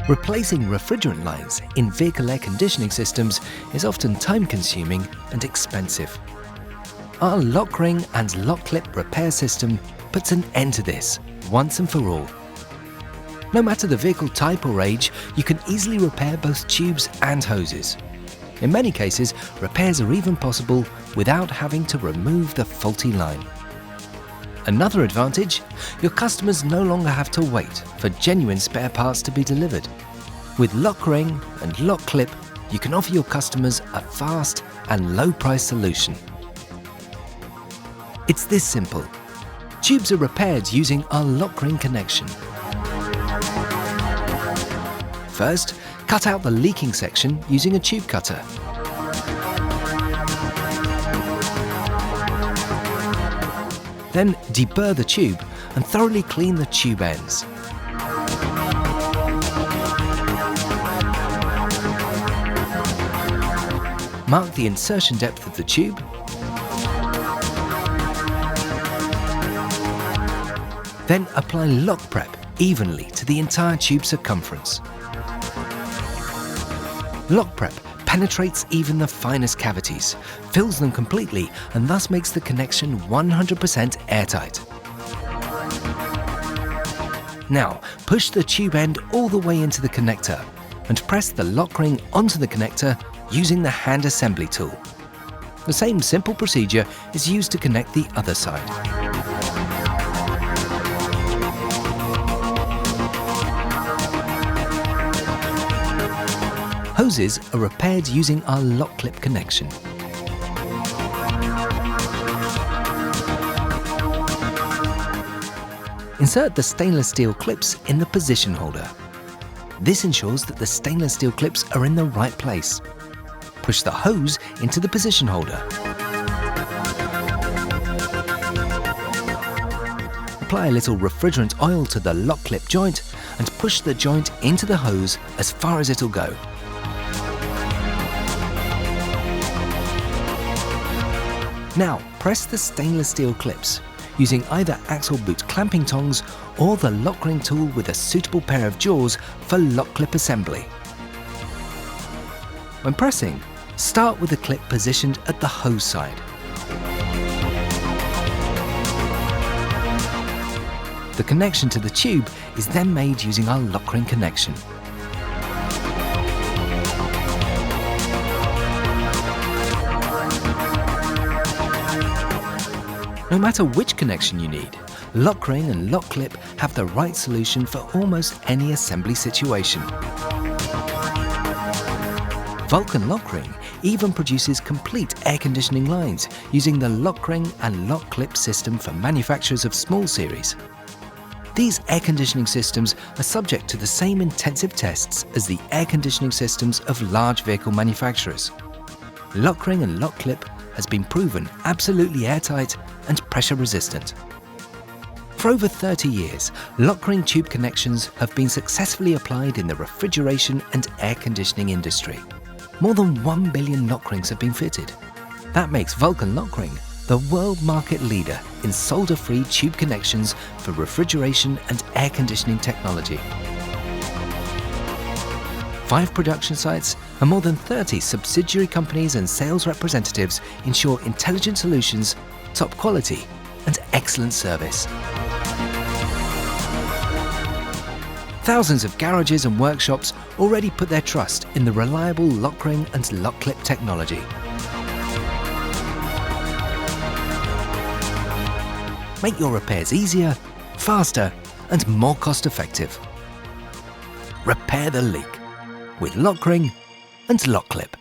Replacing refrigerant lines in vehicle air conditioning systems is often time-consuming and expensive. Our LOKRING and LOKCLIP repair system puts an end to this once and for all. No matter the vehicle type or age, you can easily repair both tubes and hoses. In many cases, repairs are even possible without having to remove the faulty line. Another advantage, your customers no longer have to wait for genuine spare parts to be delivered. With LOKRING and LOKCLIP, you can offer your customers a fast and low-price solution. It's this simple. Tubes are repaired using our LOKRING connection. First, cut out the leaking section using a tube cutter. Then deburr the tube and thoroughly clean the tube ends. Mark the insertion depth of the tube. Then apply lock prep evenly to the entire tube circumference. Lock prep penetrates even the finest cavities, fills them completely, and thus makes the connection 100% airtight. Now, push the tube end all the way into the connector and press the LOKRING onto the connector using the hand assembly tool. The same simple procedure is used to connect the other side. Hoses are repaired using our LOKCLIP connection. Insert the stainless steel clips in the position holder. This ensures that the stainless steel clips are in the right place. Push the hose into the position holder. Apply a little refrigerant oil to the LOKCLIP joint and push the joint into the hose as far as it'll go. Now, press the stainless steel clips using either axle boot clamping tongs or the LOKRING tool with a suitable pair of jaws for LOKCLIP assembly. When pressing, start with the clip positioned at the hose side. The connection to the tube is then made using our LOKRING connection. No matter which connection you need, LOKRING and LOKCLIP have the right solution for almost any assembly situation. VULKAN LOKRING even produces complete air conditioning lines using the LOKRING and LOKCLIP system for manufacturers of small series. These air conditioning systems are subject to the same intensive tests as the air conditioning systems of large vehicle manufacturers. LOKRING and LOKCLIP has been proven absolutely airtight and pressure resistant. For over 30 years, LOKRING tube connections have been successfully applied in the refrigeration and air conditioning industry. More than 1 billion LOKRINGs have been fitted. That makes VULKAN LOKRING the world market leader in solder-free tube connections for refrigeration and air conditioning technology. 5 production sites and more than 30 subsidiary companies and sales representatives ensure intelligent solutions, top quality, and excellent service. Thousands of garages and workshops already put their trust in the reliable LOKRING and LOKCLIP technology. Make your repairs easier, faster, and more cost-effective. Repair the leak with LOKRING and LOKCLIP.